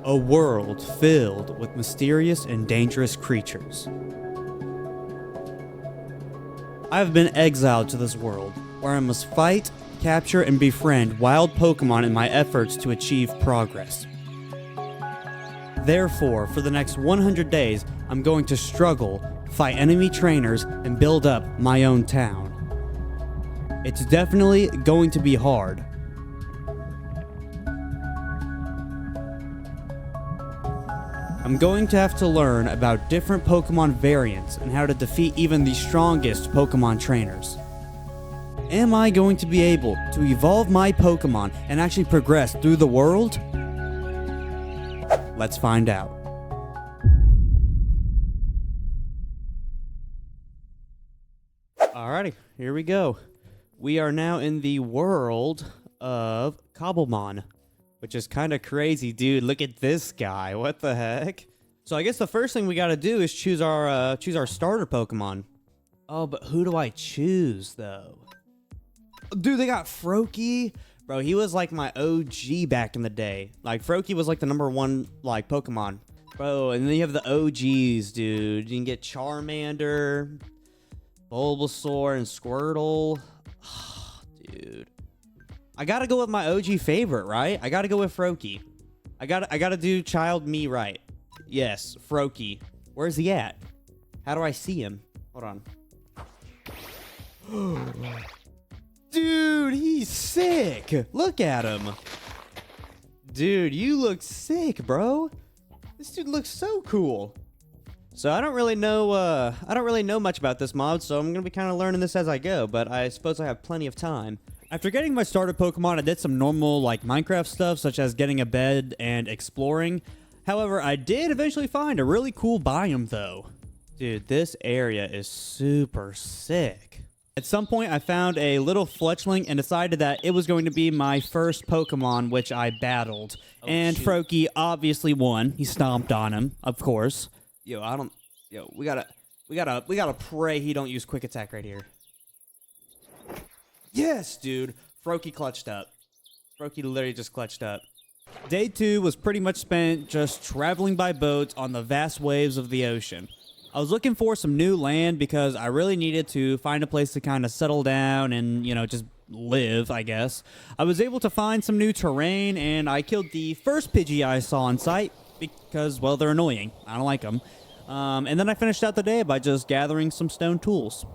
A world filled with mysterious and dangerous creatures. I have been exiled to this world, where I must fight, capture, and befriend wild Pokemon in my efforts to achieve progress. Therefore, for the next 100 days, I'm going to struggle, fight enemy trainers, and build up my own town. It's definitely going to be hard. I'm going to have to learn about different Pokemon variants and how to defeat even the strongest Pokemon trainers. Am I going to be able to evolve my Pokemon and actually progress through the world? Let's find out. Alrighty, here we go. We are now in the world of Cobblemon, which is kind of crazy, dude. Look at this guy. What the heck? So I guess the first thing we got to do is choose our starter Pokemon. Oh, but who do I choose though? Dude, they got Froakie. Bro, he was like my OG back in the day. Like Froakie was like the #1 like Pokemon. Bro, and then you have the OGs, dude. You can get Charmander, Bulbasaur, and Squirtle. Dude. I gotta go with my OG favorite, right? I gotta go with Froakie. I gotta do child me right. Yes, Froakie. Where's he at? How do I see him? Hold on. Dude, he's sick. Look at him. Dude, you look sick, bro. This dude looks so cool. So I don't really know much about this mod, so I'm gonna be kind of learning this as I go, but I suppose I have plenty of time. After getting my starter Pokemon, I did some normal like Minecraft stuff, such as getting a bed and exploring. However, I did eventually find a really cool biome though. Dude, this area is super sick. At some point, I found a little fletchling and decided that it was going to be my first Pokemon, which I battled. And shoot. Froakie obviously won. He stomped on him, of course. We gotta pray he don't use Quick Attack right here. Yes, dude. Froakie clutched up. Froakie literally just clutched up. Day 2 was pretty much spent just traveling by boat on the vast waves of the ocean. I was looking for some new land because I really needed to find a place to kind of settle down and, you know, just live, I guess. I was able to find some new terrain, and I killed the first Pidgey I saw on sight because, well, they're annoying. I don't like them. And then I finished out the day by just gathering some stone tools.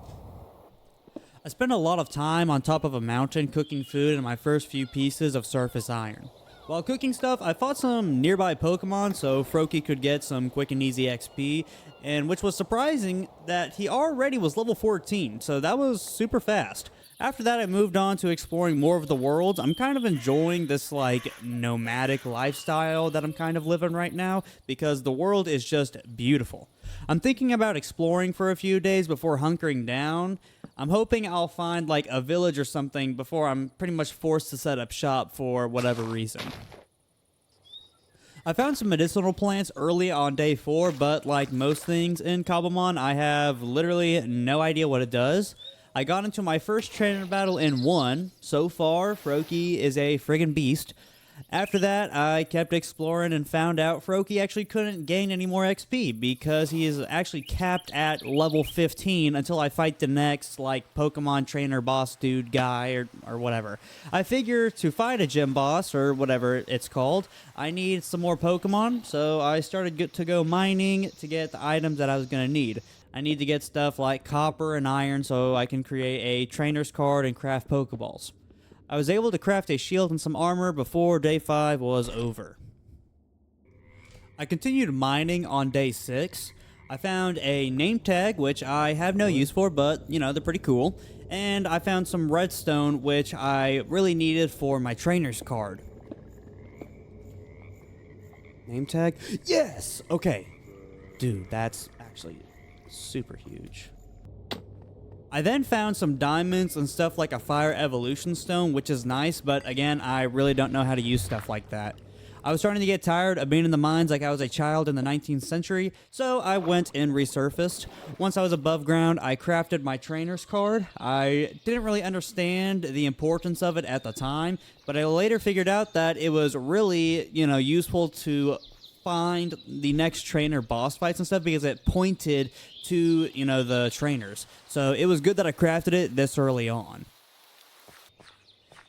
I spent a lot of time on top of a mountain cooking food and my first few pieces of surface iron. While cooking stuff, I fought some nearby Pokemon so Froakie could get some quick and easy XP, and which was surprising that he already was level 14, so that was super fast. After that, I moved on to exploring more of the world. I'm kind of enjoying this like nomadic lifestyle that I'm kind of living right now because the world is just beautiful. I'm thinking about exploring for a few days before hunkering down. I'm hoping I'll find like a village or something before I'm pretty much forced to set up shop for whatever reason. I found some medicinal plants early on day 4, but like most things in Cobblemon, I have literally no idea what it does. I got into my first trainer battle and won. So far, Froakie is a friggin' beast. After that, I kept exploring and found out Froakie actually couldn't gain any more XP because he is actually capped at level 15 until I fight the next, like, Pokemon trainer boss dude guy or whatever. I figure to fight a gym boss, or whatever it's called, I need some more Pokemon, so I started to go mining to get the items that I was going to need. I need to get stuff like copper and iron so I can create a trainer's card and craft Pokeballs. I was able to craft a shield and some armor before day 5 was over. I continued mining on day 6. I found a name tag, which I have no use for, but, you know, they're pretty cool. And I found some redstone, which I really needed for my trainer's card. Name tag? Yes! Okay. Dude, that's actually super huge. I then found some diamonds and stuff like a fire evolution stone, which is nice, but again, I really don't know how to use stuff like that. I was starting to get tired of being in the mines like I was a child in the 19th century, so I went and resurfaced. Once I was above ground, I crafted my trainer's card. I didn't really understand the importance of it at the time, but I later figured out that it was really, useful to find the next trainer boss fights and stuff because it pointed to, you know, the trainers. So it was good that I crafted it this early on.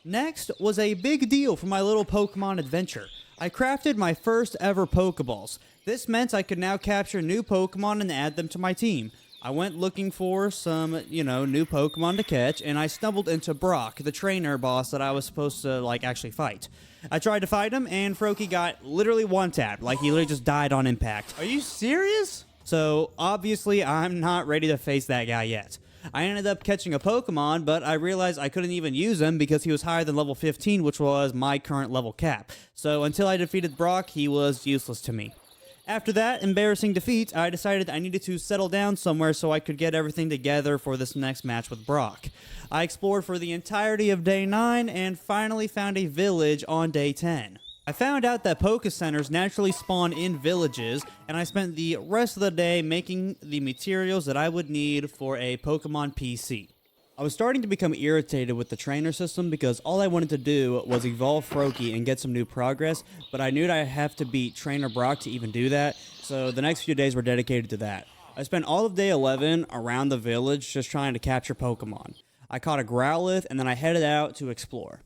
Next was a big deal for my little Pokemon adventure. I crafted my first ever Pokeballs. This meant I could now capture new Pokemon and add them to my team. I went looking for some, you know, new Pokemon to catch, and I stumbled into Brock, the trainer boss that I was supposed to, like, actually fight. I tried to fight him, and Froakie got literally one-tapped. Like, he literally just died on impact. Are you serious? So, obviously, I'm not ready to face that guy yet. I ended up catching a Pokemon, but I realized I couldn't even use him because he was higher than level 15, which was my current level cap. So, until I defeated Brock, he was useless to me. After that embarrassing defeat, I decided I needed to settle down somewhere so I could get everything together for this next match with Brock. I explored for the entirety of day 9 and finally found a village on day 10. I found out that Poké Centers naturally spawn in villages, and I spent the rest of the day making the materials that I would need for a Pokemon PC. I was starting to become irritated with the trainer system because all I wanted to do was evolve Froakie and get some new progress, but I knew that I'd have to beat Trainer Brock to even do that, so the next few days were dedicated to that. I spent all of day 11 around the village just trying to capture Pokemon. I caught a Growlithe and then I headed out to explore.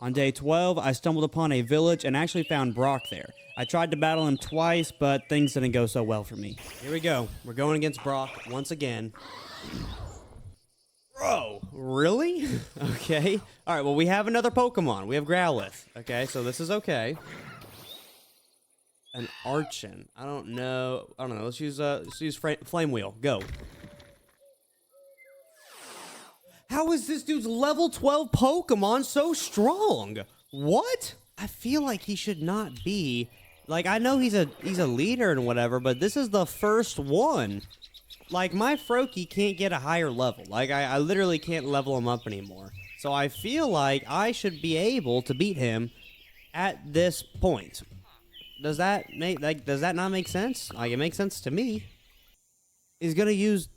On day 12, I stumbled upon a village and actually found Brock there. I tried to battle him twice, but things didn't go so well for me. Here we go. We're going against Brock once again. Bro, really? Okay. All right, well, we have another Pokemon. We have Growlithe. Okay, so this is okay. An Archon. I don't know. Let's use Flame Wheel. Go. How is this dude's level 12 Pokemon so strong? What? I feel like he should not be. Like, I know he's a leader and whatever, but this is the first one. Like, my Froakie can't get a higher level. Like, I literally can't level him up anymore. So I feel like I should be able to beat him at this point. Does that not make sense? Like, it makes sense to me. He's gonna use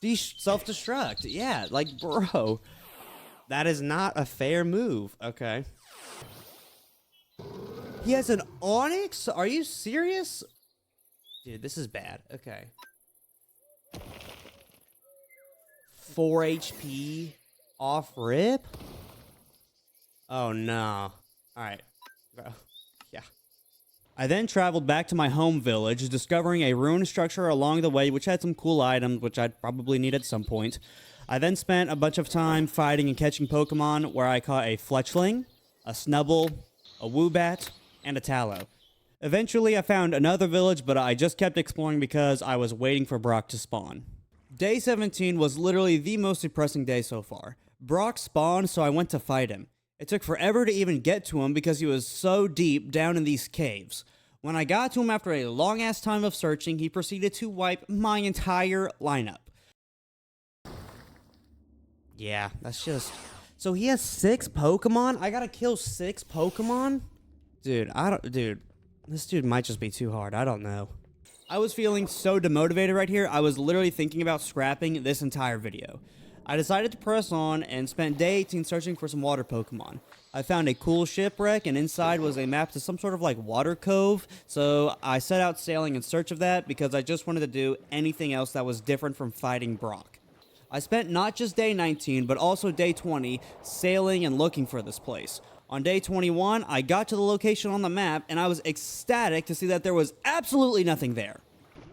self-destruct. Yeah, like, bro. That is not a fair move. Okay. He has an Onix? Are you serious? Dude, this is bad. Okay. 4 HP off rip? Oh no. Alright. Yeah. I then traveled back to my home village, discovering a ruined structure along the way which had some cool items which I'd probably need at some point. I then spent a bunch of time fighting and catching Pokemon where I caught a Fletchling, a Snubbull, a Woobat, and a Tallow. Eventually I found another village, but I just kept exploring because I was waiting for Brock to spawn. Day 17 was literally the most depressing day so far. Brock spawned, so I went to fight him. It took forever to even get to him because he was so deep down in these caves. When I got to him after a long-ass time of searching, he proceeded to wipe my entire lineup. Yeah, that's just... So he has 6 Pokemon? I gotta kill 6 Pokemon? Dude, this dude might just be too hard. I don't know. I was feeling so demotivated right here, I was literally thinking about scrapping this entire video. I decided to press on and spent day 18 searching for some water Pokemon. I found a cool shipwreck and inside was a map to some sort of like water cove, so I set out sailing in search of that because I just wanted to do anything else that was different from fighting Brock. I spent not just day 19 but also day 20 sailing and looking for this place. On day 21, I got to the location on the map, and I was ecstatic to see that there was absolutely nothing there.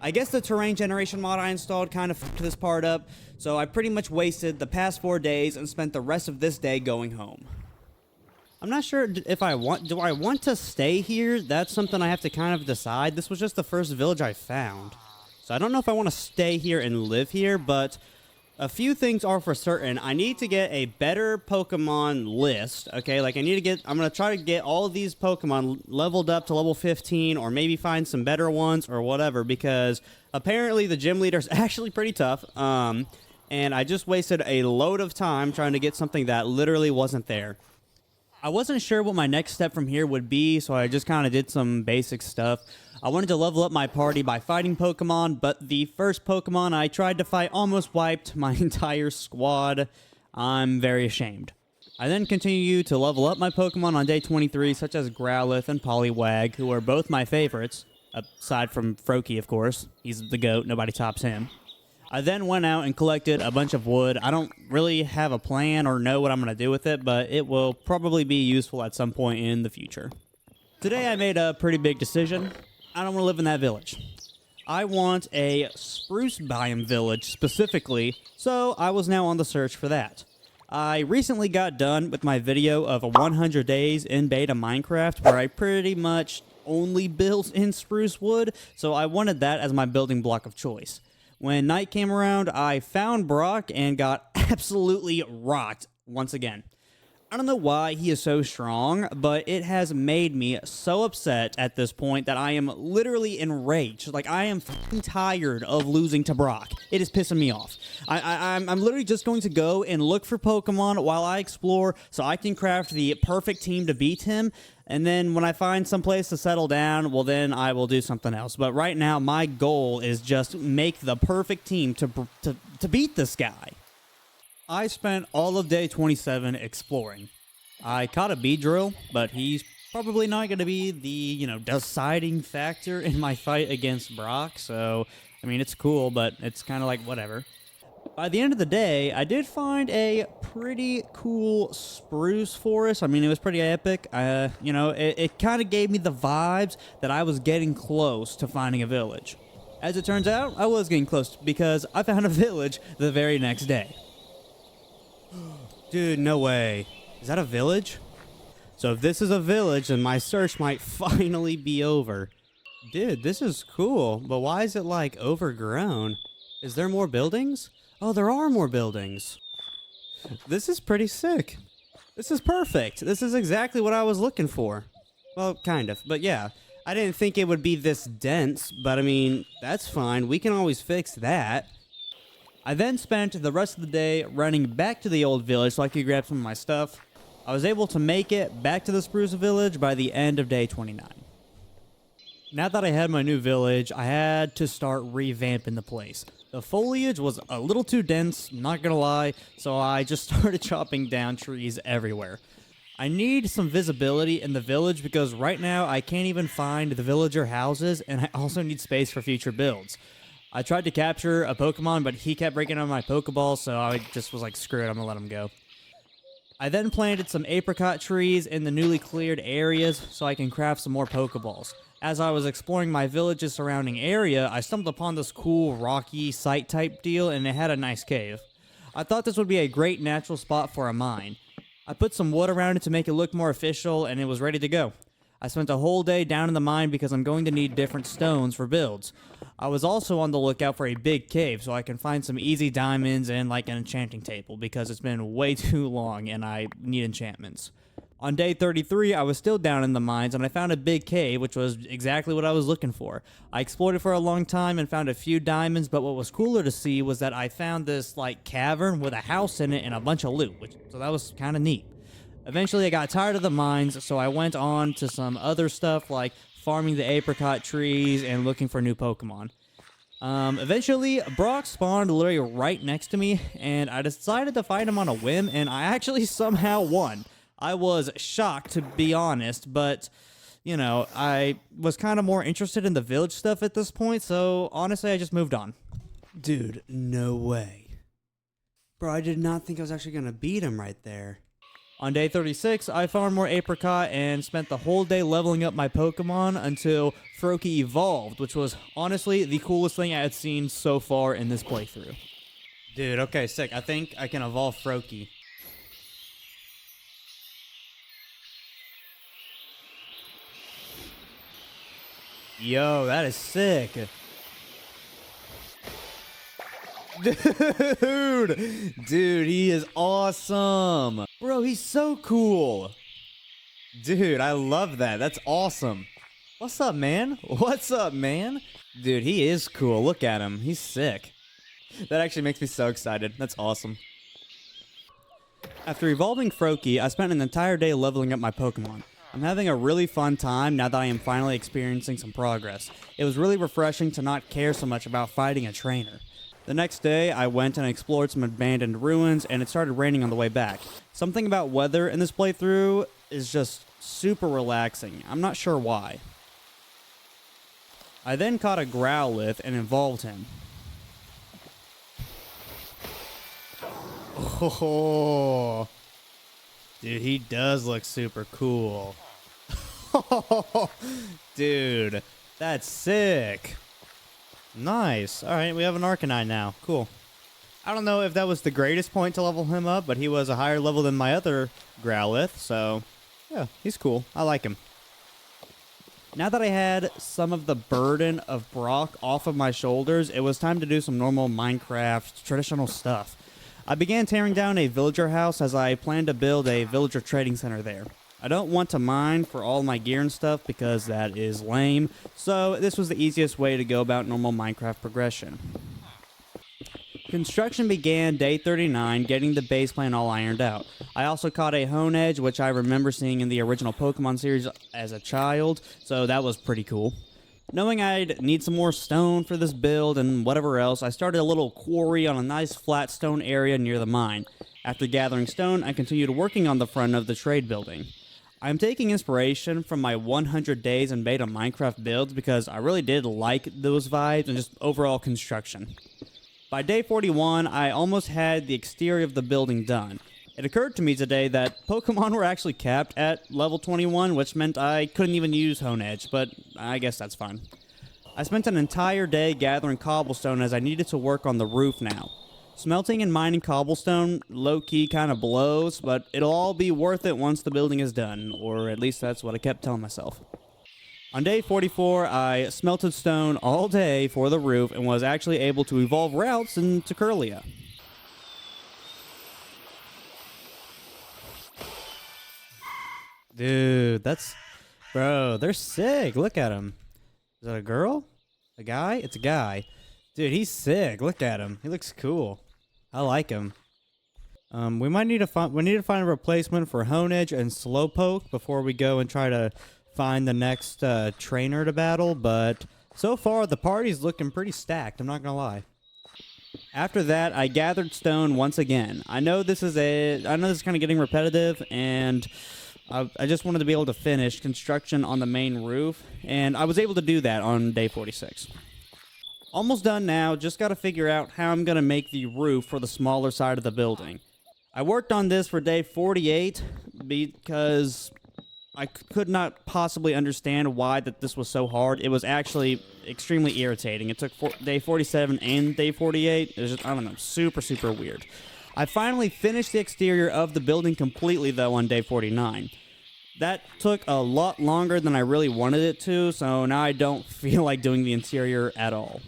I guess the terrain generation mod I installed kind of fucked this part up, so I pretty much wasted the past 4 days and spent the rest of this day going home. I'm not sure if do I want to stay here? That's something I have to kind of decide. This was just the first village I found. So I don't know if I want to stay here and live here, but... a few things are for certain. I need to get a better Pokemon list, okay? Like, I'm going to try to get all of these Pokemon leveled up to level 15, or maybe find some better ones, or whatever, because apparently the gym leader is actually pretty tough, and I just wasted a load of time trying to get something that literally wasn't there. I wasn't sure what my next step from here would be, so I just kind of did some basic stuff. I wanted to level up my party by fighting Pokemon, but the first Pokemon I tried to fight almost wiped my entire squad. I'm very ashamed. I then continued to level up my Pokemon on day 23, such as Growlithe and Poliwag, who are both my favorites. aside from Froakie, of course. He's the GOAT, nobody tops him. I then went out and collected a bunch of wood. I don't really have a plan or know what I'm going to do with it, but it will probably be useful at some point in the future. Today I made a pretty big decision. I don't want to live in that village. I want a spruce biome village specifically, so I was now on the search for that. I recently got done with my video of 100 days in beta Minecraft, where I pretty much only built in spruce wood, so I wanted that as my building block of choice. When night came around, I found Brock and got absolutely rocked once again. I don't know why he is so strong, but it has made me so upset at this point that I am literally enraged. Like, I am fucking tired of losing to Brock. It is pissing me off. I'm literally just going to go and look for Pokemon while I explore so I can craft the perfect team to beat him. And then when I find some place to settle down, well, then I will do something else. But right now, my goal is just make the perfect team to beat this guy. I spent all of day 27 exploring. I caught a Beedrill, but he's probably not going to be the, deciding factor in my fight against Brock. So, I mean, it's cool, but it's kind of like whatever. By the end of the day, I did find a pretty cool spruce forest. I mean, it was pretty epic. It kind of gave me the vibes that I was getting close to finding a village. As it turns out, I was getting close because I found a village the very next day. Dude, no way. Is that a village? So if this is a village, then my search might finally be over. Dude, this is cool, but why is it, like, overgrown? Is there more buildings? Oh, there are more buildings. This is pretty sick. This is perfect. This is exactly what I was looking for. Well, kind of, but yeah. I didn't think it would be this dense, but I mean, that's fine. We can always fix that. I then spent the rest of the day running back to the old village so I could grab some of my stuff. I was able to make it back to the Spruce Village by the end of day 29. Now that I had my new village, I had to start revamping the place. The foliage was a little too dense, not gonna lie, so I just started chopping down trees everywhere. I need some visibility in the village because right now I can't even find the villager houses, and I also need space for future builds. I tried to capture a Pokemon, but he kept breaking on my Pokeball, so I just was like, screw it, I'm gonna let him go. I then planted some apricot trees in the newly cleared areas so I can craft some more Pokeballs. As I was exploring my village's surrounding area, I stumbled upon this cool rocky site type deal, and it had a nice cave. I thought this would be a great natural spot for a mine. I put some wood around it to make it look more official, and it was ready to go. I spent a whole day down in the mine because I'm going to need different stones for builds. I was also on the lookout for a big cave so I can find some easy diamonds and like an enchanting table because it's been way too long and I need enchantments. On day 33, I was still down in the mines and I found a big cave, which was exactly what I was looking for. I explored it for a long time and found a few diamonds, but what was cooler to see was that I found this like cavern with a house in it and a bunch of loot, so that was kind of neat. Eventually, I got tired of the mines, so I went on to some other stuff like farming the apricot trees and looking for new Pokemon. Eventually, Brock spawned literally right next to me, and I decided to fight him on a whim, and I actually somehow won. I was shocked, to be honest, but, I was kind of more interested in the village stuff at this point, so honestly, I just moved on. Dude, no way. Bro, I did not think I was actually going to beat him right there. On day 36, I farmed more apricot and spent the whole day leveling up my Pokemon until Froakie evolved, which was honestly the coolest thing I had seen so far in this playthrough. Dude, okay, sick. I think I can evolve Froakie. Yo, that is sick. Dude, he is awesome. Bro, he's so cool. Dude, I love that. That's awesome. What's up, man? What's up, man? Dude, he is cool. Look at him. He's sick. That actually makes me so excited. That's awesome. After evolving Froakie, I spent an entire day leveling up my Pokemon. I'm having a really fun time now that I am finally experiencing some progress. It was really refreshing to not care so much about fighting a trainer. The next day, I went and explored some abandoned ruins, and it started raining on the way back. Something about weather in this playthrough is just super relaxing. I'm not sure why. I then caught a Growlithe and evolved him. Oh, dude, he does look super cool. Dude, that's sick. Nice. All right, we have an Arcanine now. Cool. I don't know if that was the greatest point to level him up, but he was a higher level than my other Growlithe, so yeah, he's cool. I like him. Now that I had some of the burden of Brock off of my shoulders, it was time to do some normal Minecraft traditional stuff. I began tearing down a villager house as I planned to build a villager trading center there. I don't want to mine for all my gear and stuff because that is lame, so this was the easiest way to go about normal Minecraft progression. Construction began day 39, getting the base plan all ironed out. I also caught a Honedge, which I remember seeing in the original Pokemon series as a child, so that was pretty cool. Knowing I'd need some more stone for this build and whatever else, I started a little quarry on a nice flat stone area near the mine. After gathering stone, I continued working on the front of the trade building. I'm taking inspiration from my 100 days in beta Minecraft builds because I really did like those vibes and just overall construction. By day 41, I almost had the exterior of the building done. It occurred to me today that Pokemon were actually capped at level 21, which meant I couldn't even use Honedge, but I guess that's fine. I spent an entire day gathering cobblestone as I needed to work on the roof now. Smelting and mining cobblestone low-key kind of blows, but it'll all be worth it once the building is done, or at least that's what I kept telling myself. On day 44, I smelted stone all day for the roof and was actually able to evolve routes into Curlia. Dude, bro, they're sick. Look at him. Is that a girl? A guy? It's a guy. Dude, he's sick. Look at him. He looks cool. I like him. We need to find a replacement for Honedge and Slowpoke before we go and try to find the next trainer to battle, but so far the party's looking pretty stacked, I'm not gonna lie. After that, I gathered stone once again. I know this is kind of getting repetitive, and I just wanted to be able to finish construction on the main roof, and I was able to do that on day 46. Almost done now, just gotta figure out how I'm gonna make the roof for the smaller side of the building. I worked on this for day 48 because I could not possibly understand why this was so hard. It was actually extremely irritating. It took day 47 and day 48. It was just, I don't know, super, super weird. I finally finished the exterior of the building completely, though, on day 49. That took a lot longer than I really wanted it to, so now I don't feel like doing the interior at all.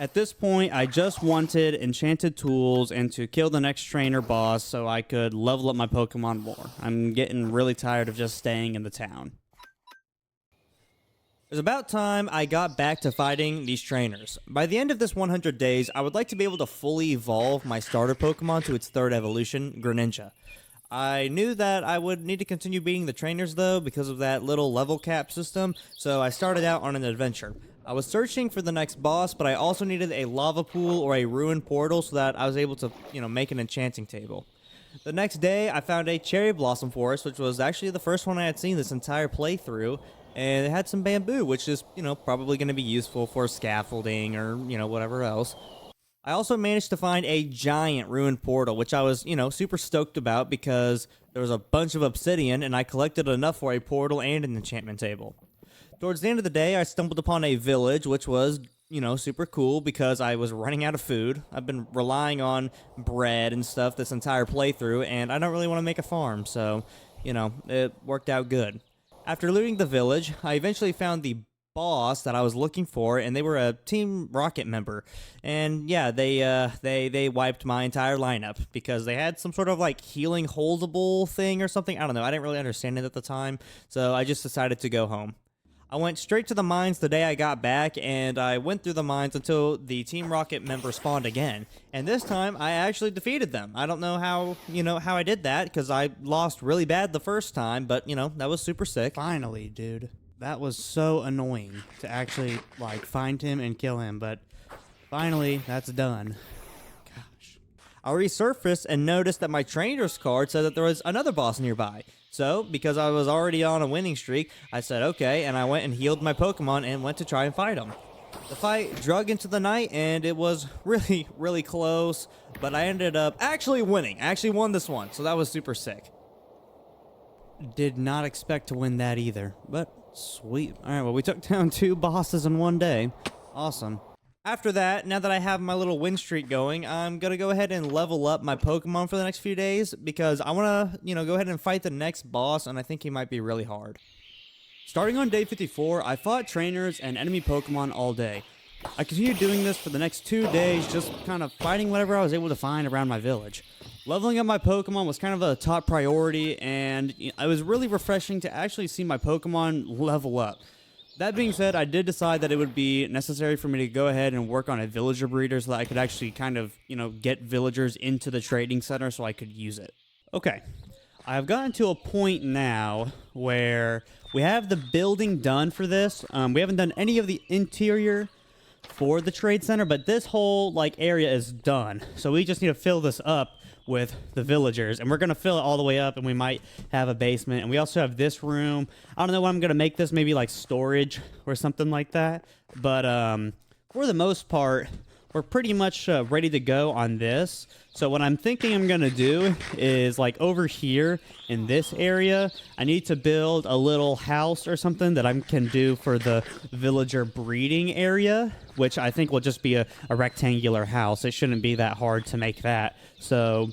At this point, I just wanted enchanted tools and to kill the next trainer boss so I could level up my Pokemon more. I'm getting really tired of just staying in the town. It was about time I got back to fighting these trainers. By the end of this 100 days, I would like to be able to fully evolve my starter Pokemon to its third evolution, Greninja. I knew that I would need to continue beating the trainers though because of that little level cap system, so I started out on an adventure. I was searching for the next boss, but I also needed a lava pool or a ruined portal so that I was able to, make an enchanting table. The next day, I found a cherry blossom forest, which was actually the first one I had seen this entire playthrough, and it had some bamboo, which is, probably going to be useful for scaffolding or, whatever else. I also managed to find a giant ruined portal, which I was, super stoked about because there was a bunch of obsidian, and I collected enough for a portal and an enchantment table. Towards the end of the day, I stumbled upon a village, which was, super cool because I was running out of food. I've been relying on bread and stuff this entire playthrough, and I don't really want to make a farm, so, it worked out good. After looting the village, I eventually found the boss that I was looking for, and they were a Team Rocket member. And yeah, they wiped my entire lineup because they had some sort of like healing holdable thing or something. I don't know. I didn't really understand it at the time, so I just decided to go home. I went straight to the mines the day I got back, and I went through the mines until the Team Rocket member spawned again. And this time, I actually defeated them. I don't know how, how I did that, because I lost really bad the first time, but, that was super sick. Finally, dude. That was so annoying to actually, find him and kill him, but finally, that's done. Gosh. I resurfaced and noticed that my trainer's card said that there was another boss nearby. So, because I was already on a winning streak, I said okay, and I went and healed my Pokemon and went to try and fight him. The fight drug into the night, and it was really, really close, but I ended up actually winning. I actually won this one, so that was super sick. Did not expect to win that either, but sweet. All right, well, we took down 2 bosses in one day. Awesome. After that, now that I have my little win streak going, I'm going to go ahead and level up my Pokemon for the next few days because I want to, go ahead and fight the next boss, and I think he might be really hard. Starting on day 54, I fought trainers and enemy Pokemon all day. I continued doing this for the next 2 days, just kind of fighting whatever I was able to find around my village. Leveling up my Pokemon was kind of a top priority, and it was really refreshing to actually see my Pokemon level up. That being said, I did decide that it would be necessary for me to go ahead and work on a villager breeder so that I could actually kind of, get villagers into the trading center so I could use it. Okay, I've gotten to a point now where we have the building done for this. We haven't done any of the interior for the trade center, but this whole area is done. So we just need to fill this up with the villagers, and we're gonna fill it all the way up, and we might have a basement, and we also have this room. I don't know what I'm gonna make this, maybe like storage or something like that, but for the most part we're pretty much ready to go on this. So what I'm thinking I'm gonna do is over here in this area, I need to build a little house or something that I can do for the villager breeding area, which I think will just be a rectangular house. It shouldn't be that hard to make that. So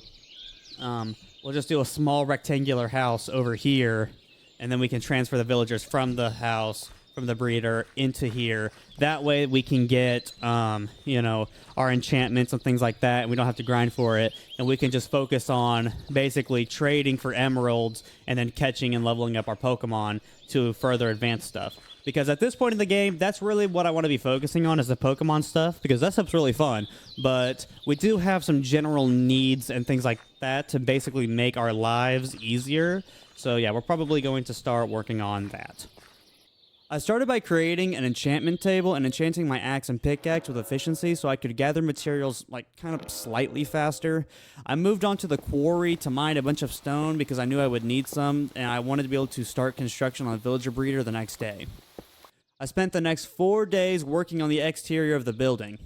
we'll just do a small rectangular house over here, and then we can transfer the villagers from the house, from the breeder, into here. That way we can get, our enchantments and things like that, and we don't have to grind for it, and we can just focus on basically trading for emeralds and then catching and leveling up our Pokemon to further advance stuff. Because at this point in the game, that's really what I want to be focusing on, is the Pokemon stuff, because that stuff's really fun. But we do have some general needs and things like that to basically make our lives easier. So yeah, we're probably going to start working on that. I started by creating an enchantment table and enchanting my axe and pickaxe with efficiency so I could gather materials kind of slightly faster. I moved on to the quarry to mine a bunch of stone because I knew I would need some, and I wanted to be able to start construction on the villager breeder the next day. I spent the next 4 days working on the exterior of the building.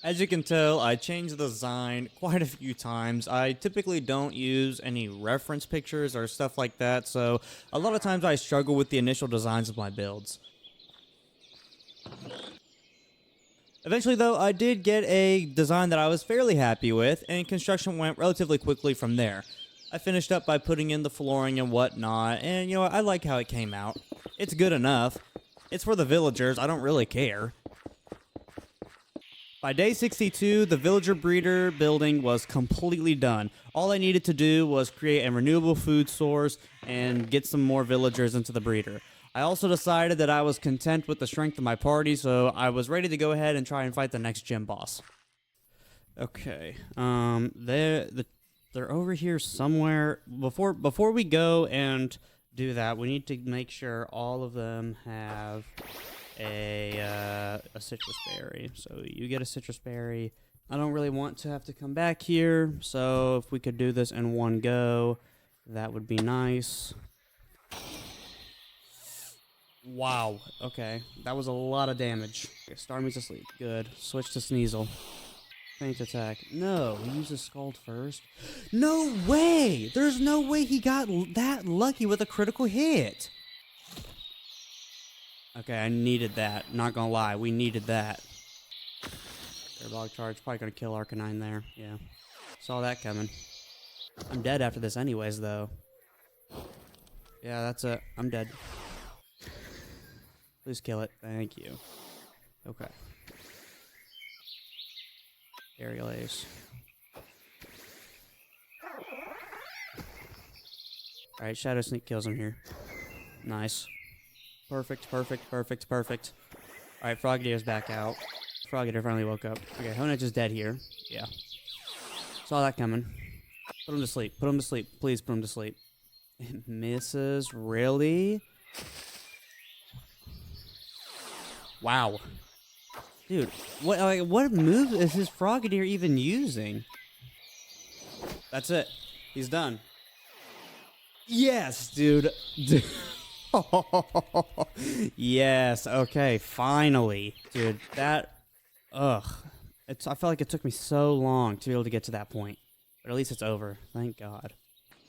As you can tell, I changed the design quite a few times. I typically don't use any reference pictures or stuff like that, so a lot of times I struggle with the initial designs of my builds. Eventually, though, I did get a design that I was fairly happy with, and construction went relatively quickly from there. I finished up by putting in the flooring and whatnot, and I like how it came out. It's good enough. It's for the villagers, I don't really care. By day 62, the villager breeder building was completely done. All I needed to do was create a renewable food source and get some more villagers into the breeder. I also decided that I was content with the strength of my party, so I was ready to go ahead and try and fight the next gym boss. Okay, they're over here somewhere. Before we go and do that, we need to make sure all of them have a citrus berry. So you get a citrus berry. I don't really want to have to come back here, so if we could do this in one go, that would be nice. Wow. Okay, that was a lot of damage. Okay, Starmie's asleep. Good. Switch to Sneasel. Faint attack. No, he uses Scald first. No way! There's no way he got that lucky with a critical hit. Okay, I needed that. Not gonna lie, we needed that. Airbog charge, probably gonna kill Arcanine there. Yeah. Saw that coming. I'm dead after this anyways, though. Yeah, that's it. I'm dead. Please kill it. Thank you. Okay. Aerial Ace. Alright, Shadow Sneak kills him here. Nice. Perfect, perfect, perfect, perfect. Alright, Frogadire's back out. Frogadier finally woke up. Okay, Honedge is dead here. Yeah. Saw that coming. Put him to sleep. Put him to sleep. Please put him to sleep. It misses. Really? Wow. Dude, what move is his Frogadier even using? That's it. He's done. Yes, dude. Yes, okay, finally. Dude, that... Ugh. I felt like it took me so long to be able to get to that point. But at least it's over. Thank God.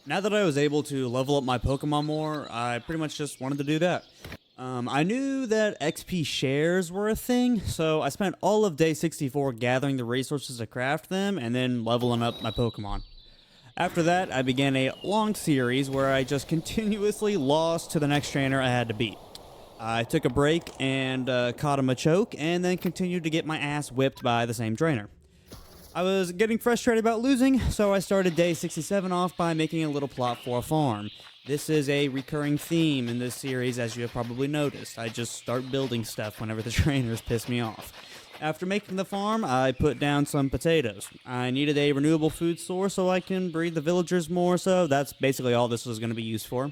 Now that I was able to level up my Pokemon more, I pretty much just wanted to do that. I knew that XP shares were a thing, so I spent all of day 64 gathering the resources to craft them and then leveling up my Pokemon. After that, I began a long series where I just continuously lost to the next trainer I had to beat. I took a break and caught a Machoke, and then continued to get my ass whipped by the same trainer. I was getting frustrated about losing, so I started day 67 off by making a little plot for a farm. This is a recurring theme in this series, as you have probably noticed. I just start building stuff whenever the trainers piss me off. After making the farm, I put down some potatoes. I needed a renewable food source so I can breed the villagers more, so that's basically all this was going to be used for.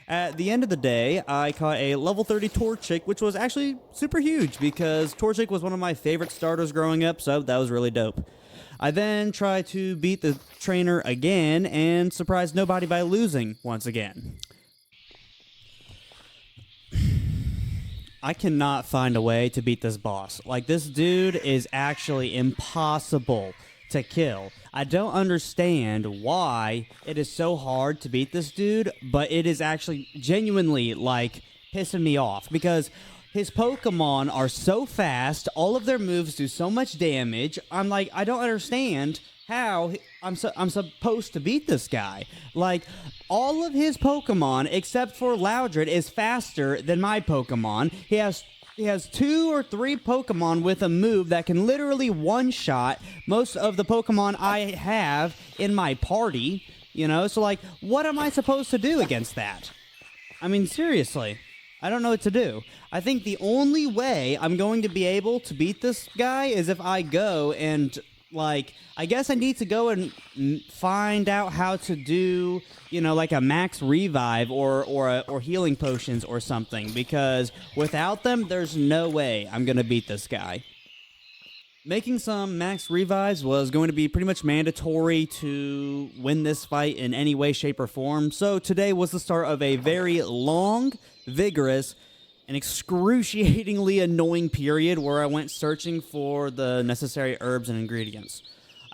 At the end of the day, I caught a level 30 Torchic, which was actually super huge because Torchic was one of my favorite starters growing up, so that was really dope. I then tried to beat the trainer again and surprised nobody by losing once again. I cannot find a way to beat this boss. Like, this dude is actually impossible to kill. I don't understand why it is so hard to beat this dude, but it is actually genuinely, like, pissing me off because his Pokemon are so fast, all of their moves do so much damage. I'm like, I don't understand how I'm supposed to beat this guy. Like, all of his Pokemon, except for Loudred, is faster than my Pokemon. He has 2 or 3 Pokemon with a move that can literally one-shot most of the Pokemon I have in my party, you know? So, like, what am I supposed to do against that? I mean, seriously. I don't know what to do. I think the only way I'm going to be able to beat this guy is if I go and, like, I guess I need to go and find out how to do, you know, like a max revive or healing potions or something, because without them, there's no way I'm going to beat this guy. Making some max revives was going to be pretty much mandatory to win this fight in any way, shape, or form, so today was the start of a very long, vigorous, and excruciatingly annoying period where I went searching for the necessary herbs and ingredients.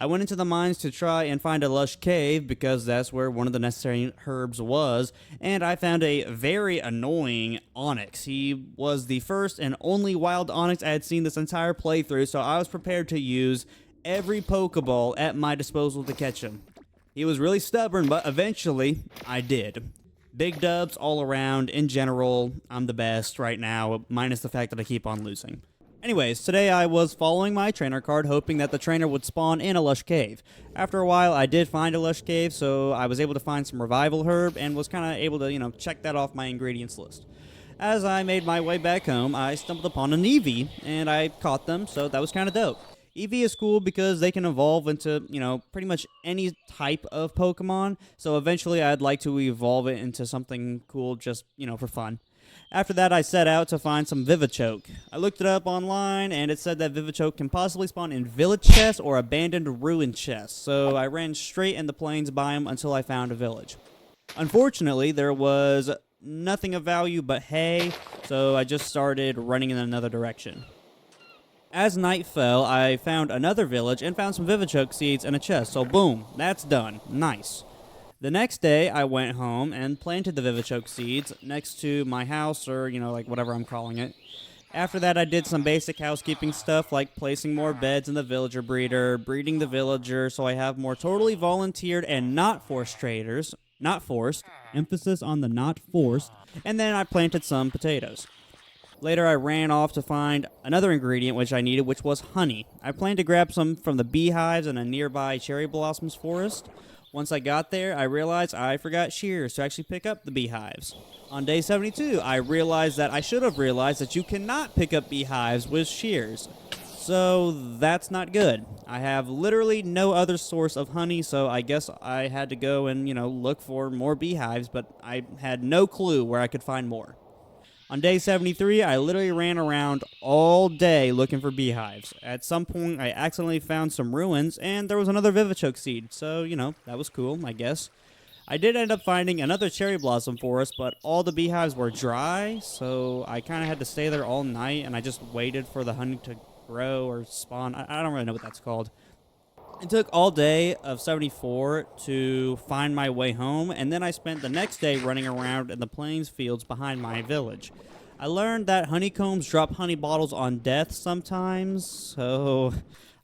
I went into the mines to try and find a lush cave because that's where one of the necessary herbs was, and I found a very annoying Onyx. He was the first and only wild Onyx I had seen this entire playthrough, so I was prepared to use every Pokeball at my disposal to catch him. He was really stubborn, but eventually I did. Big dubs all around. In general, I'm the best right now, minus the fact that I keep on losing. Anyways, today I was following my trainer card, hoping that the trainer would spawn in a lush cave. After a while, I did find a lush cave, so I was able to find some revival herb and was kind of able to, you know, check that off my ingredients list. As I made my way back home, I stumbled upon an Eevee, and I caught them, so that was kind of dope. Eevee is cool because they can evolve into, you know, pretty much any type of Pokemon, so eventually I'd like to evolve it into something cool just, you know, for fun. After that, I set out to find some Vivichoke. I looked it up online, and it said that Vivichoke can possibly spawn in village chests or abandoned ruin chests, so I ran straight in the plains biome until I found a village. Unfortunately, there was nothing of value but hay, so I just started running in another direction. As night fell, I found another village and found some Vivichoke seeds in a chest, so boom, that's done. Nice. The next day, I went home and planted the Vivichoke seeds next to my house, or, you know, like whatever I'm calling it. After that, I did some basic housekeeping stuff like placing more beds in the villager breeder, breeding the villager so I have more totally volunteered and not forced traders. Not forced. Emphasis on the not forced. And then I planted some potatoes. Later, I ran off to find another ingredient which I needed, which was honey. I planned to grab some from the beehives in a nearby cherry blossoms forest. Once I got there, I realized I forgot shears to actually pick up the beehives. On day 72, I realized that I should have realized that you cannot pick up beehives with shears. So that's not good. I have literally no other source of honey, so I guess I had to go and, you know, look for more beehives, but I had no clue where I could find more. On day 73, I literally ran around all day looking for beehives. At some point, I accidentally found some ruins, and there was another Vivichoke seed, so, that was cool, I guess. I did end up finding another cherry blossom forest, but all the beehives were dry, so I kind of had to stay there all night, and I just waited for the honey to grow or spawn. I don't really know what that's called. It took all day of 74 to find my way home, and then I spent the next day running around in the plains fields behind my village. I learned that honeycombs drop honey bottles on death sometimes, so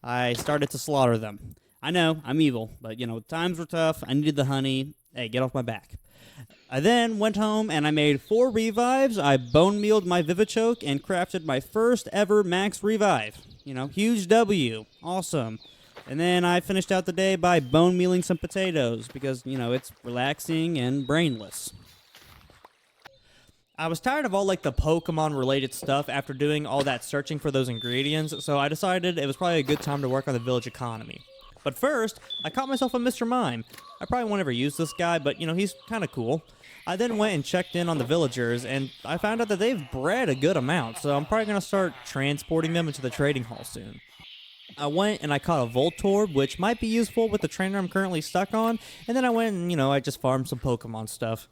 I started to slaughter them. I know, I'm evil, but times were tough. I needed the honey. Hey, get off my back. I then went home and I made 4 revives. I bone mealed my Vivichoke and crafted my first ever max revive. Huge W. Awesome. And then I finished out the day by bone mealing some potatoes because, it's relaxing and brainless. I was tired of all the Pokemon related stuff after doing all that searching for those ingredients, so I decided it was probably a good time to work on the village economy. But first, I caught myself a Mr. Mime. I probably won't ever use this guy, but he's kind of cool. I then went and checked in on the villagers, and I found out that they've bred a good amount, so I'm probably going to start transporting them into the trading hall soon. I went and I caught a Voltorb, which might be useful with the trainer I'm currently stuck on, and then I went and, I just farmed some Pokemon stuff.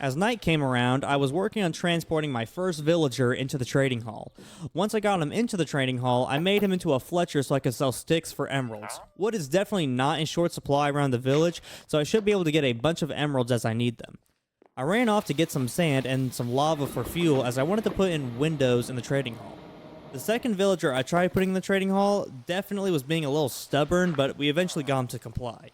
As night came around, I was working on transporting my first villager into the trading hall. Once I got him into the trading hall, I made him into a Fletcher so I could sell sticks for emeralds. Wood is definitely not in short supply around the village, so I should be able to get a bunch of emeralds as I need them. I ran off to get some sand and some lava for fuel as I wanted to put in windows in the trading hall. The second villager I tried putting in the trading hall definitely was being a little stubborn, but we eventually got him to comply.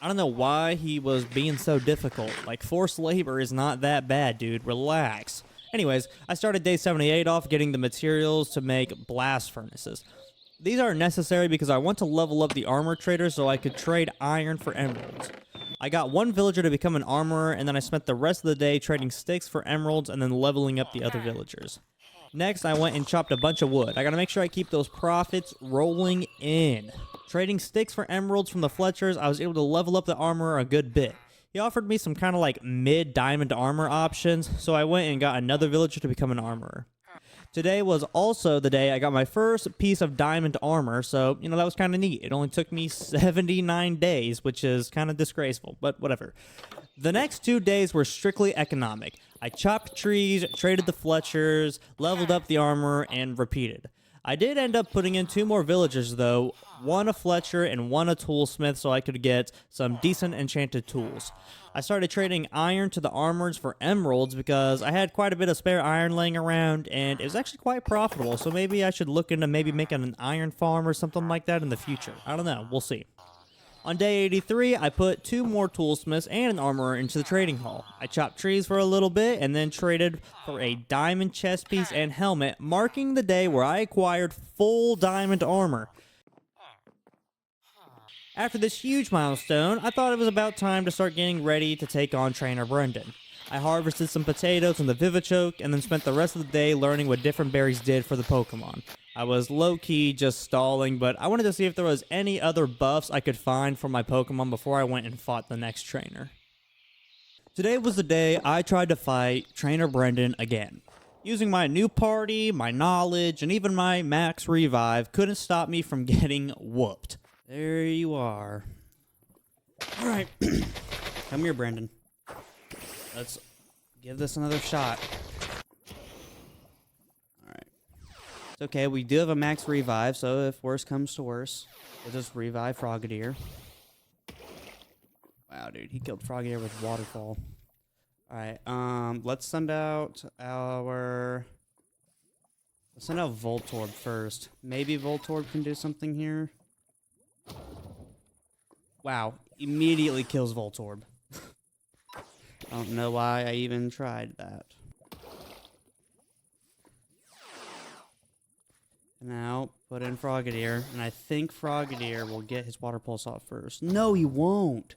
I don't know why he was being so difficult. Forced labor is not that bad, dude. Relax. Anyways, I started day 78 off getting the materials to make blast furnaces. These are necessary because I want to level up the armor trader so I could trade iron for emeralds. I got one villager to become an armorer, and then I spent the rest of the day trading sticks for emeralds and then leveling up the other villagers. Next, I went and chopped a bunch of wood. I gotta make sure I keep those profits rolling in. Trading sticks for emeralds from the Fletchers, I was able to level up the armorer a good bit. He offered me some kind of mid-diamond armor options, so I went and got another villager to become an armorer. Today was also the day I got my first piece of diamond armor, so, that was kind of neat. It only took me 79 days, which is kind of disgraceful, but whatever. The next 2 days were strictly economic. I chopped trees, traded the Fletchers, leveled up the armor, and repeated. I did end up putting in 2 more villagers, though, one a Fletcher and one a toolsmith so I could get some decent enchanted tools. I started trading iron to the armors for emeralds because I had quite a bit of spare iron laying around, and it was actually quite profitable, so maybe I should look into maybe making an iron farm or something like that in the future. I don't know, we'll see. On day 83, I put 2 more toolsmiths and an armorer into the trading hall. I chopped trees for a little bit and then traded for a diamond chest piece and helmet, marking the day where I acquired full diamond armor. After this huge milestone, I thought it was about time to start getting ready to take on Trainer Brendan. I harvested some potatoes and the Vivichoke, and then spent the rest of the day learning what different berries did for the Pokemon. I was low-key just stalling, but I wanted to see if there was any other buffs I could find for my Pokemon before I went and fought the next trainer. Today was the day I tried to fight Trainer Brendan again. Using my new party, my knowledge, and even my max revive couldn't stop me from getting whooped. There you are. Alright. Come here, Brendan. Let's give this another shot. Alright. It's okay, we do have a max revive, so if worse comes to worse, we'll just revive Frogadier. Wow, dude, he killed Frogadier with Waterfall. Alright, let's send out our... Let's send out Voltorb first. Maybe Voltorb can do something here. Wow, immediately kills Voltorb. I don't know why I even tried that. Now, put in Frogadier, and I think Frogadier will get his Water Pulse off first. No, he won't.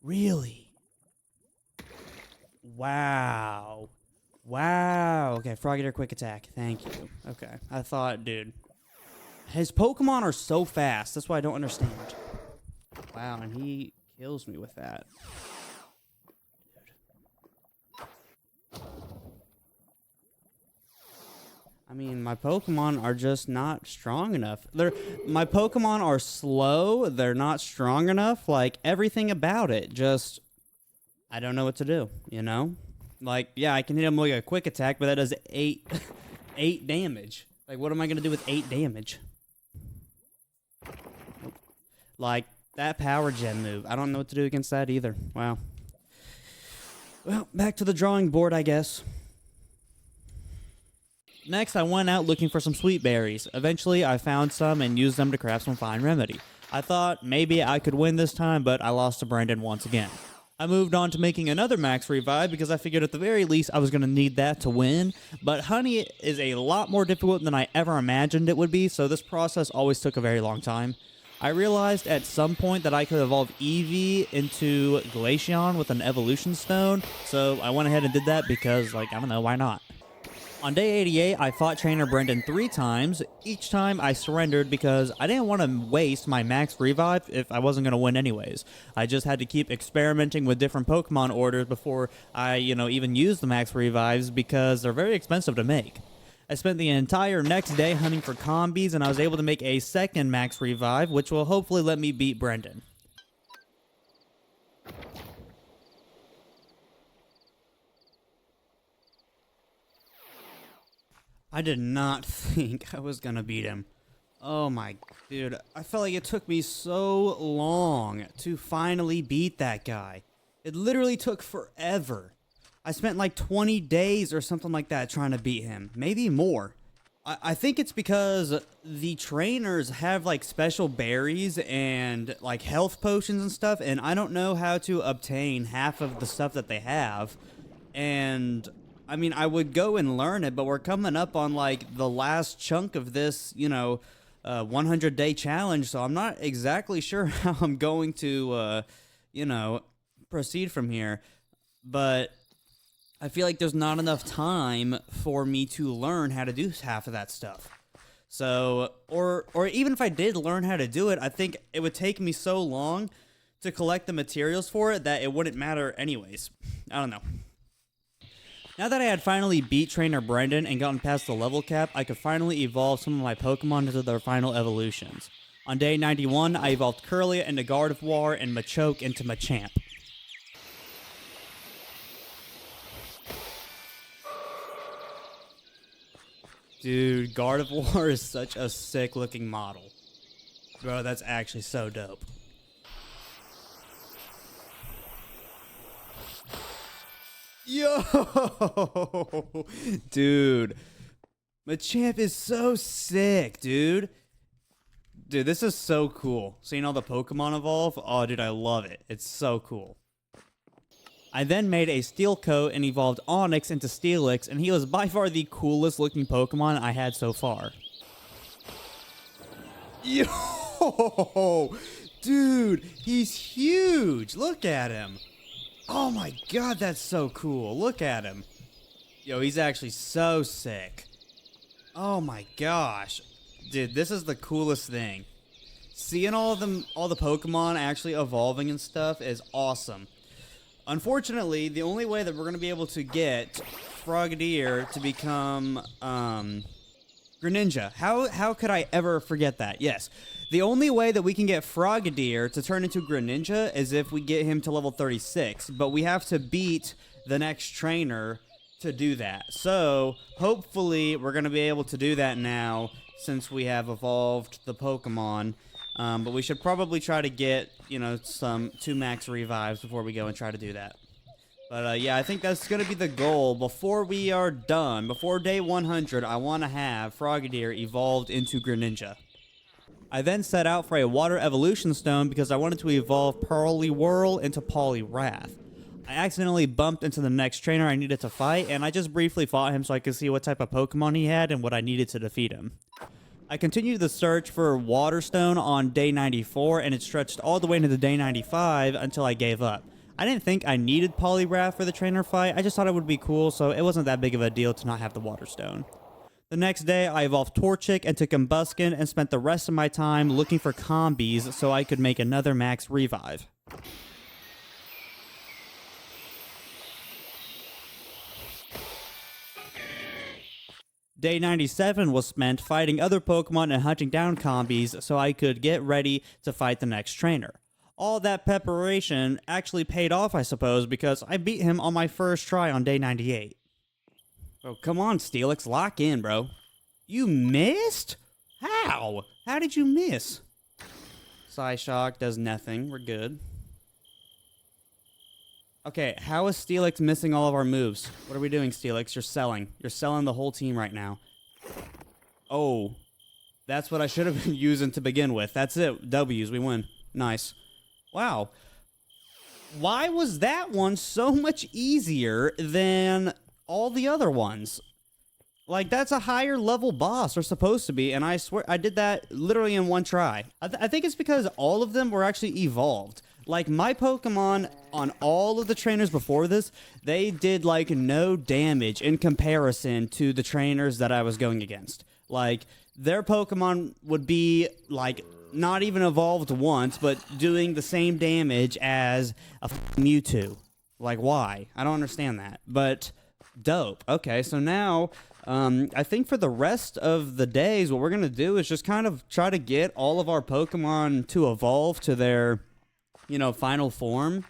Really? Wow. Wow. Okay, Frogadier quick attack. Thank you. Okay, I thought, dude. His Pokemon are so fast. That's why I don't understand. Wow, and he kills me with that. I mean, my Pokemon are just not strong enough. My Pokemon are slow. They're not strong enough. Like, everything about it just, I don't know what to do, you know? Like, yeah, I can hit him with a quick attack, but that does 8 damage. Like, what am I going to do with 8 damage? Like, that power gen move. I don't know what to do against that either. Wow. Well, back to the drawing board, I guess. Next, I went out looking for some sweet berries. Eventually, I found some and used them to craft some fine remedy. I thought maybe I could win this time, but I lost to Brandon once again. I moved on to making another max revive because I figured at the very least I was going to need that to win, but honey is a lot more difficult than I ever imagined it would be, so this process always took a very long time. I realized at some point that I could evolve Eevee into Glaceon with an evolution stone, so I went ahead and did that because, like, I don't know, why not? On day 88, I fought Trainer Brendan 3 times. Each time I surrendered because I didn't want to waste my max revive if I wasn't going to win anyways. I just had to keep experimenting with different Pokemon orders before I, even use the max revives because they're very expensive to make. I spent the entire next day hunting for combis and I was able to make a second max revive, which will hopefully let me beat Brendan. I did not think I was gonna beat him. Oh my, dude, I felt like it took me so long to finally beat that guy. It literally took forever. I spent like 20 days or something like that trying to beat him, maybe more. I think it's because the trainers have like special berries and like health potions and stuff, and I don't know how to obtain half of the stuff that they have. And I mean, I would go and learn it, but we're coming up on like the last chunk of this, 100-day challenge, so I'm not exactly sure how I'm going to, proceed from here. But I feel like there's not enough time for me to learn how to do half of that stuff. So, or even if I did learn how to do it, I think it would take me so long to collect the materials for it that it wouldn't matter anyways. I don't know. Now that I had finally beat Trainer Brendan and gotten past the level cap, I could finally evolve some of my Pokemon into their final evolutions. On day 91, I evolved Kirlia into Gardevoir and Machoke into Machamp. Dude, Gardevoir is such a sick looking model. Bro, that's actually so dope. Yo! Dude. Machamp is so sick, dude. Dude, this is so cool. Seeing all the Pokemon evolve. Oh, dude, I love it. It's so cool. I then made a Steel Coat and evolved Onix into Steelix, and he was by far the coolest looking Pokemon I had so far. Yo! Dude, he's huge. Look at him. Oh my god, that's so cool. Look at him. Yo, he's actually so sick. Oh my gosh. Dude, this is the coolest thing. Seeing all the Pokemon actually evolving and stuff is awesome. Unfortunately, the only way that we're going to be able to get Frogadier to become Greninja. How could I ever forget that? Yes. The only way that we can get Frogadier to turn into Greninja is if we get him to level 36, but we have to beat the next trainer to do that. So, hopefully, we're going to be able to do that now since we have evolved the Pokemon. But we should probably try to get, some 2 max revives before we go and try to do that. But, yeah, I think that's going to be the goal. Before we are done, before day 100, I want to have Frogadier evolved into Greninja. I then set out for a Water Evolution Stone because I wanted to evolve Poliwhirl into Poliwrath. I accidentally bumped into the next trainer I needed to fight, and I just briefly fought him so I could see what type of Pokemon he had and what I needed to defeat him. I continued the search for Water Stone on day 94, and it stretched all the way into day 95 until I gave up. I didn't think I needed Poliwrath for the trainer fight, I just thought it would be cool, so it wasn't that big of a deal to not have the Water Stone. The next day, I evolved Torchic into Combuskin and spent the rest of my time looking for combis so I could make another max revive. Day 97 was spent fighting other Pokemon and hunting down combis so I could get ready to fight the next trainer. All that preparation actually paid off, I suppose, because I beat him on my first try on day 98. Oh, come on, Steelix, lock in, bro. You missed? How? How did you miss? Psyshock does nothing. We're good. Okay, how is Steelix missing all of our moves? What are we doing, Steelix? You're selling. You're selling the whole team right now. Oh, that's what I should have been using to begin with. That's it. W's, we win. Nice. Wow. Why was that one so much easier than all the other ones? Like, that's a higher level boss, or supposed to be, and I swear I did that literally in one try. I think it's because all of them were actually evolved. Like, my Pokemon on all of the trainers before this, they did, like, no damage in comparison to the trainers that I was going against. Like, their Pokemon would be, like, not even evolved once, but doing the same damage as a Mewtwo. Like, why? I don't understand that. But, dope. Okay, so now, I think for the rest of the days, what we're going to do is just kind of try to get all of our Pokemon to evolve to their, you know, final form.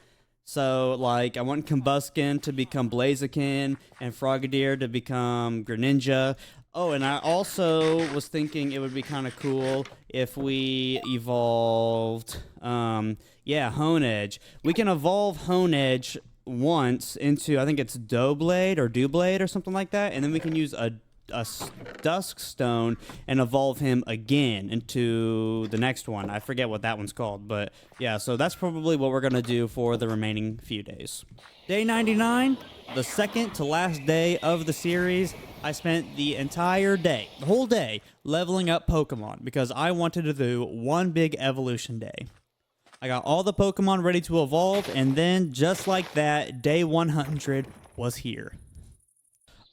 So, like, I want Combuskin to become Blaziken and Frogadier to become Greninja. Oh, and I also was thinking it would be kind of cool if we evolved, Honedge. We can evolve Honedge once into, I think it's Doublade or Doublade or something like that, and then we can use a Dusk Stone and evolve him again into the next one. I forget what that one's called, but yeah, so that's probably what we're gonna do for the remaining few days. Day 99, the second to last day of the series. I spent the entire day, the whole day, leveling up Pokemon because I wanted to do one big evolution day. I got all the Pokemon ready to evolve, and then just like that, day 100 was here.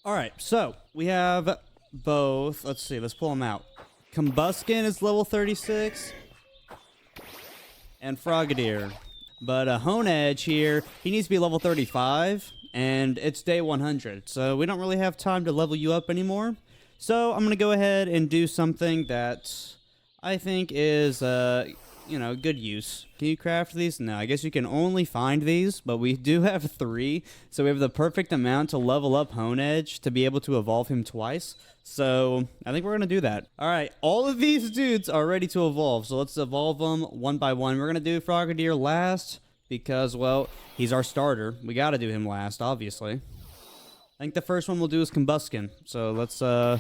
Alright, so we have both, let's see, let's pull them out. Combuskin is level 36, and Frogadier. But Honedge here, he needs to be level 35, and it's day 100, so we don't really have time to level you up anymore. So I'm going to go ahead and do something that I think is, good use. Can you craft these? No, I guess you can only find these, but we do have 3, so we have the perfect amount to level up Honedge to be able to evolve him twice. So I think we're going to do that. All right, all of these dudes are ready to evolve, so let's evolve them one by one. We're going to do Frogadier last because, well, he's our starter. We got to do him last, obviously. I think the first one we'll do is Combuskin. So let's, oh,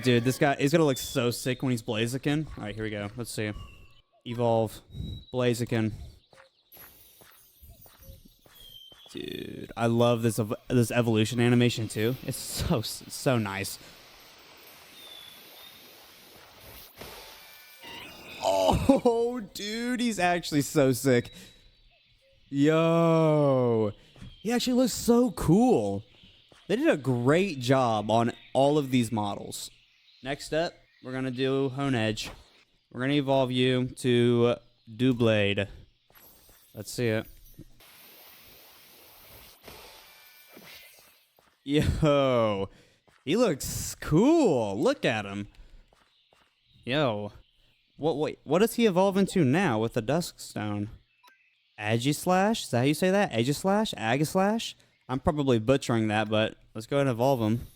dude, this guy is going to look so sick when he's Blaziken. All right, here we go. Let's see. Evolve. Blaziken. Dude, I love this evolution animation too. It's so nice. Oh, dude, he's actually so sick. Yo, he actually looks so cool. They did a great job on all of these models. Next up, we're gonna do Honedge. We're gonna evolve you to Doublade. Let's see it. Yo, he looks cool. Look at him. Yo, what does he evolve into now with the Dusk Stone? Aegislash? Is that how you say that? Aegislash? Aegislash? I'm probably butchering that, but let's go ahead and evolve him.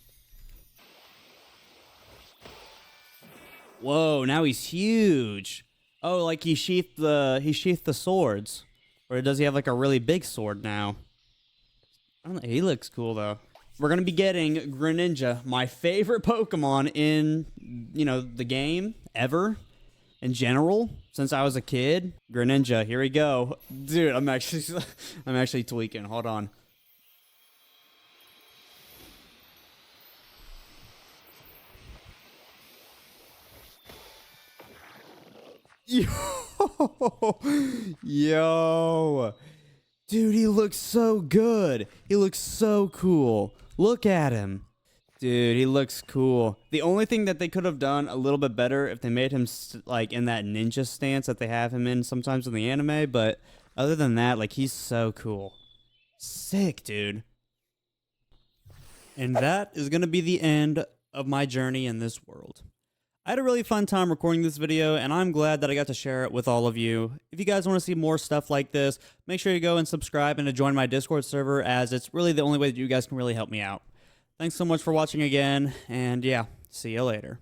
Whoa, now he's huge. Oh, like he sheathed the swords. Or does he have like a really big sword now? I don't know. He looks cool though. We're going to be getting Greninja, my favorite Pokemon in, the game ever, in general, since I was a kid. Greninja, here we go. Dude, I'm actually tweaking. Hold on. Yo. Dude, he looks so good. He looks so cool. Look at him. Dude, he looks cool. The only thing that they could have done a little bit better if they made him like in that ninja stance that they have him in sometimes in the anime, but other than that, like, he's so cool. Sick, dude. And that is going to be the end of my journey in this world. I had a really fun time recording this video, and I'm glad that I got to share it with all of you. If you guys want to see more stuff like this, make sure you go and subscribe and to join my Discord server, as it's really the only way that you guys can really help me out. Thanks so much for watching again, and yeah, see you later.